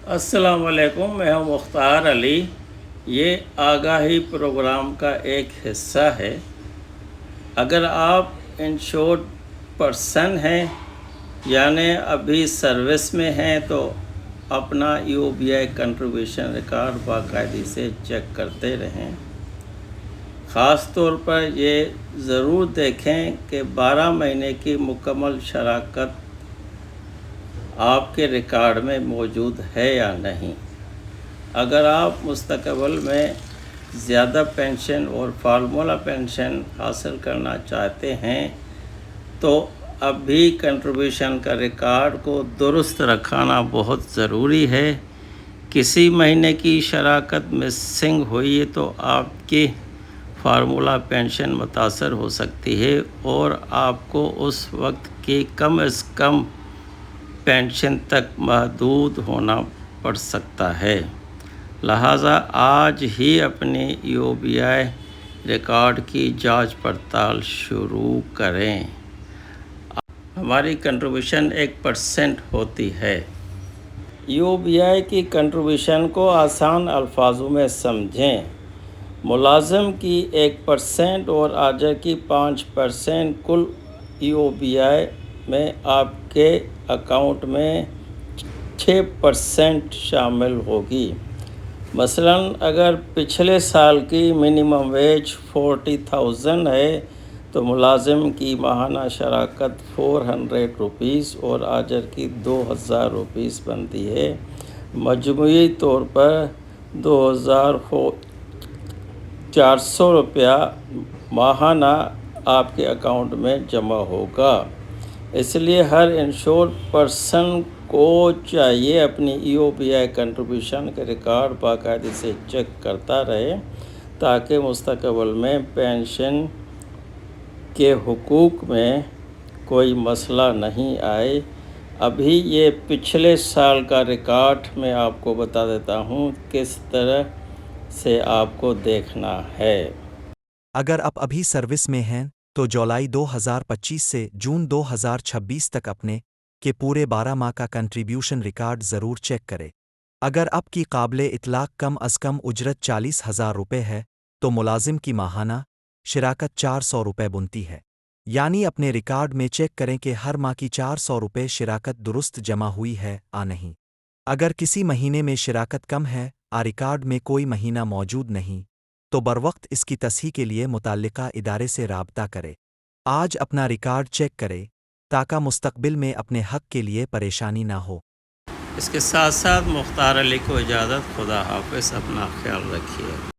السلام علیکم، میں ہوں مختار علی۔ یہ آگاہی پروگرام کا ایک حصہ ہے۔ اگر آپ انشورڈ پرسن ہیں یعنی ابھی سروس میں ہیں تو اپنا EOBI کنٹریبیوشن ریکارڈ باقاعدگی سے چیک کرتے رہیں۔ خاص طور پر یہ ضرور دیکھیں کہ 12 مہینے کی مکمل شراکت آپ کے ریکارڈ میں موجود ہے یا نہیں۔ اگر آپ مستقبل میں زیادہ پینشن اور فارمولا پینشن حاصل کرنا چاہتے ہیں تو اب بھی کنٹریبیوشن کا ریکارڈ کو درست رکھنا بہت ضروری ہے۔ کسی مہینے کی شراکت مسنگ ہوئی تو آپ کی فارمولا پینشن متاثر ہو سکتی ہے اور آپ کو اس وقت کی کم از کم پینشن تک محدود ہونا پڑ سکتا ہے۔ لہٰذا آج ہی اپنے EOBI ریکارڈ کی جانچ پڑتال شروع کریں۔ ہماری کنٹریبیوشن 1% ہوتی ہے۔ EOBI کی کنٹریبیوشن کو آسان الفاظوں میں سمجھیں۔ ملازم کی 1% اور آجر کی 5% کل EOBI میں آپ کے اکاؤنٹ میں 6% شامل ہوگی۔ مثلاً اگر پچھلے سال کی منیمم ویج 40,000 ہے تو ملازم کی ماہانہ شراکت 400 روپیز اور آجر کی 2,000 روپیز بنتی ہے۔ مجموعی طور پر 2,400 روپیہ ماہانہ آپ کے اکاؤنٹ میں جمع ہوگا۔ اس لیے ہر انشورڈ پرسن کو چاہیے اپنی EOBI کنٹریبیوشن کا ریکارڈ باقاعدگی سے چیک کرتا رہے تاکہ مستقبل میں پینشن کے حقوق میں کوئی مسئلہ نہیں آئے۔ ابھی یہ پچھلے سال کا ریکارڈ میں آپ کو بتا دیتا ہوں کس طرح سے آپ کو دیکھنا ہے۔ اگر آپ ابھی سروس میں ہیں تو جولائی 2025 سے جون 2026 تک اپنے کے پورے 12 ماہ کا کنٹریبیوشن ریکارڈ ضرور چیک کریں۔ اگر آپ کی قابل اطلاق کم از کم اجرت 40,000 روپے ہے تو ملازم کی ماہانہ شراکت 400 روپے بنتی ہے۔ یعنی اپنے ریکارڈ میں چیک کریں کہ ہر ماہ کی 400 روپے شراکت درست جمع ہوئی ہے یا نہیں۔ اگر کسی مہینے میں شراکت کم ہے ریکارڈ میں کوئی مہینہ موجود نہیں تو بروقت اس کی تصحیح کے لیے متعلقہ ادارے سے رابطہ کرے۔ آج اپنا ریکارڈ چیک کرے تاکہ مستقبل میں اپنے حق کے لیے پریشانی نہ ہو۔ اس کے ساتھ ساتھ مختار علی کو اجازت۔ خدا حافظ، اپنا خیال رکھیے۔